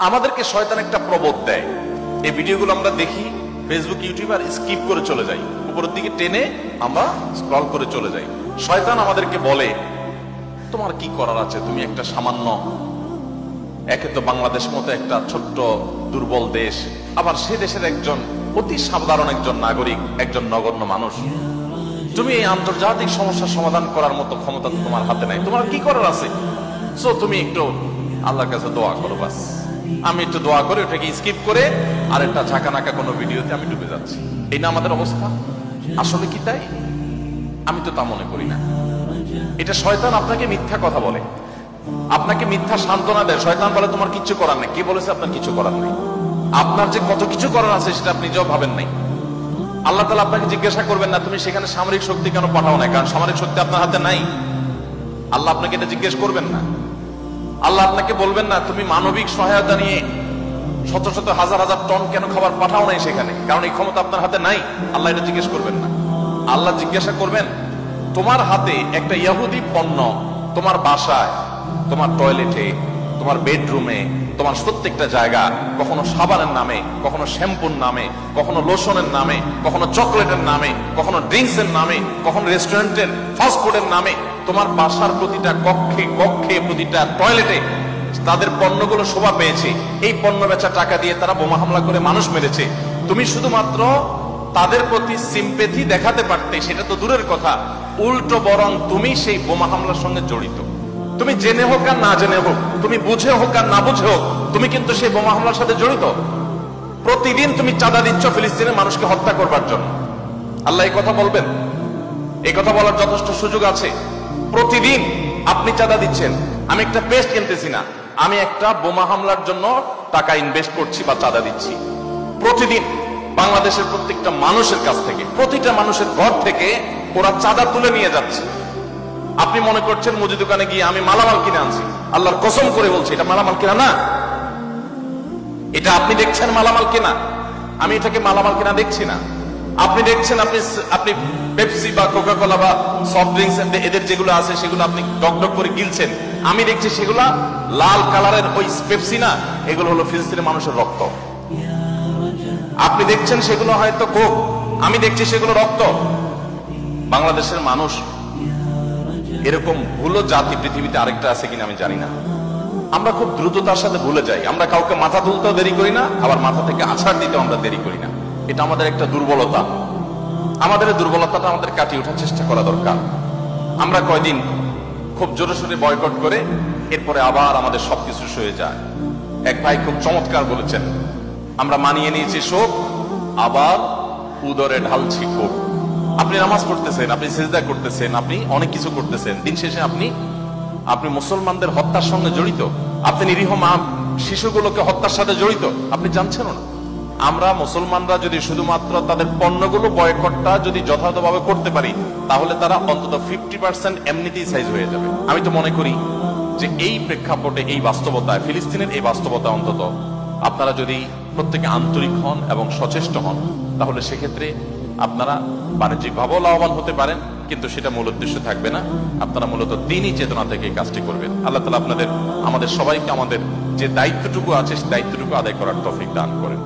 আমাদেরকে শয়তান একটা প্রবোধ দেয়, এই ভিডিওগুলো আমরা দেখি ফেসবুক ইউটিউব আর স্কিপ করে চলে যাই, উপরের দিকে টেনে আমরা স্ক্রল করে চলে যাই। শয়তান আমাদেরকে বলে তোমার কি করার আছে, তুমি একটা সামান্য, একে তো বাংলাদেশ মতো একটা ছোট্ট দুর্বল দেশ, আবার সে দেশের একজন অতি সাধারণ একজন নাগরিক, একজন নগণ্য মানুষ, তুমি এই আন্তর্জাতিক সমস্যার সমাধান করার মতো ক্ষমতা তোমার হাতে নাই, তোমার কি করার আছে? সো তুমি একটু আল্লাহর কাছে দোয়া করো, বাস। আমি একটু দোয়া করে ওটাকে স্কিপ করে আর একটা ঝাঁকানাকা কোনো ভিডিওতে আমি ডুবে যাচ্ছি। এই না আমাদের অবস্থা? আসলে কি তাই? আমি তো তা মনে করি না। এটা শয়তান আপনাকে মিথ্যা কথা বলে, আপনাকে মিথ্যা সান্ত্বনা দেয়। শয়তান বলে তোমার কিচ্ছু করার নেই। কে বলেছে আপনার কিছু করার নেই? আপনার যে কত কিছু করার আছে সেটা আপনি নিজেও ভাবেন নাই। আল্লাহ তাআলা আপনাকে জিজ্ঞাসা করবেন না তুমি সেখানে সামরিক শক্তি কেন পাঠাও না, কারণ সামরিক শক্তি আপনার হাতে নাই। আল্লাহ আপনাকে এটা জিজ্ঞেস করবেন না। আল্লাহ আপনাকে বলবেন না তুমি মানবিক সহায়তা নিয়ে শত শত হাজার হাজার টন কেন খাবার পাঠাও নাই সেখানে, কারণ এই ক্ষমতা আপনার হাতে নাই। আল্লাহ এটা জিজ্ঞেস করবেন না। আল্লাহ জিজ্ঞাসা করবেন তোমার হাতে একটা ইহুদি পণ্য তোমার বাসায়, তোমার টয়লেটে, তোমার বেডরুমে, তোমার প্রত্যেকটা জায়গা, কখনো সাবানের নামে, কখনো শ্যাম্পুর নামে, কখনো লোশনের নামে, কখনো চকলেটের নামে, কখনো ড্রিঙ্কস এর নামে, কখনো রেস্টুরেন্টের ফাস্ট ফুডের নামে, তোমার বাসার প্রতিটা কক্ষে কক্ষে, প্রতিটা টয়লেটে তাদের পণ্যগুলো শোভা পেয়েছে। এই পণ্য বেচা টাকা দিয়ে তারা বোমা হামলা করে মানুষ মেরেছে। তুমি শুধুমাত্র তাদের প্রতি সিম্পেথি দেখাতে পারতে, সেটা তো দূরের কথা, উল্টো বরং তুমি সেই বোমা হামলার সঙ্গে জড়িত। তুমি জেনে হোক আর না জেনে হোক, তুমি বুঝে হোক আর না বুঝে হোক, তুমি কিন্তু সেই বোমা হামলার সাথে জড়িত। প্রতিদিন তুমি চাঁদা দিচ্ছ ফিলিস্তিনের মানুষকে হত্যা করবার জন্য। আল্লাহ এই কথা বলবেন? এই কথা বলার যথেষ্ট সুযোগ আছে। প্রতিদিন আপনি চাঁদা দিচ্ছেন। আমি একটা পেস্ট কিনতেছি না, আমি একটা বোমা হামলার জন্য টাকা ইনভেস্ট করছি বা চাঁদা দিচ্ছি। প্রতিদিন বাংলাদেশের প্রত্যেকটা মানুষের কাছ থেকে, প্রতিটা মানুষের ঘর থেকে ওরা চাঁদা তুলে নিয়ে যাচ্ছে। আপনি মনে করছেন মুদি দোকানে গিয়ে আমি মালামাল কিনে আনছি। আল্লাহর কসম করে বলছি এটা মালামাল কিনা না। এটা আপনি দেখছেন মালামাল কিনা, আমি এটাকে মালামাল কিনা দেখছি না। আপনি দেখছেন আপনি পেপসি বা কোকা কোলা বা সফট ড্রিঙ্কস এদের যেগুলো আছে সেগুলো আপনি ডক করে গিলছেন। আমি দেখছি সেগুলা লাল কালারের ওই পেপসি না, এগুলো হলো ফিলিস্তিনের মানুষের রক্ত। আপনি দেখছেন সেগুলো হয়তো কোক, আমি দেখছি সেগুলো রক্ত। বাংলাদেশের মানুষ এরকম ভুলো জাতি পৃথিবীতে আরেকটা আছে কিনা আমি জানি না। আমরা খুব দ্রুততার সাথে ভুলে যাই। আমরা কাউকে মাথা তুলতেও দেরি করি না, আবার মাথা থেকে আছাড় দিতেও আমরা দেরি করি না। এটা আমাদের একটা দুর্বলতা। আমাদের এই দুর্বলতাটা আমাদের কাটিয়ে ওঠার চেষ্টা করা দরকার। আমরা কয়দিন খুব জোরে সোরে বয়কট করে এরপরে আবার আমাদের সবকিছু সয়ে যায়। এক ভাই খুব চমৎকার বলেছেন, আমরা মানিয়ে নিয়েছি শোক, আবার উদরে ঢালছি ক্ষোভ। আপনি নামাজ পড়তেছেন, আপনি সিজদা করতেছেন, আপনি অনেক কিছু করতেছেন, দিন শেষে আপনি মুসলমানদের হত্যার সঙ্গে জড়িত। আপনি নিরীহ মা শিশুগুলোকে হত্যার সাথে জড়িত, আপনি জানছেন না। আমরা মুসলমানরা যদি শুধুমাত্র তাদের পণ্যগুলো বয়কটটা যদি যথাযথভাবে করতে পারি, তাহলে তারা অন্তত 50% এমনিতেই সাইজ হয়ে যাবে। আমি তো মনে করি যে এই প্রেক্ষাপটে, এই বাস্তবতায়, ফিলিস্তিনের এই বাস্তবতা অন্তত আপনারা যদি প্রত্যেকে আন্তরিক হন এবং সচেষ্ট হন, তাহলে সেক্ষেত্রে আপনারা বাণিজ্যিকভাবেও লাভবান হতে পারেন, কিন্তু সেটা মূল উদ্দেশ্য থাকবে না। আপনারা মূলত দ্বীনি চেতনা থেকে এই কাজটি করবেন। আল্লাহ তাআলা আমাদের সবাইকে আমাদের যে দায়িত্বটুকু আছে সেই দায়িত্বটুকু আদায় করার তৌফিক দান করেন।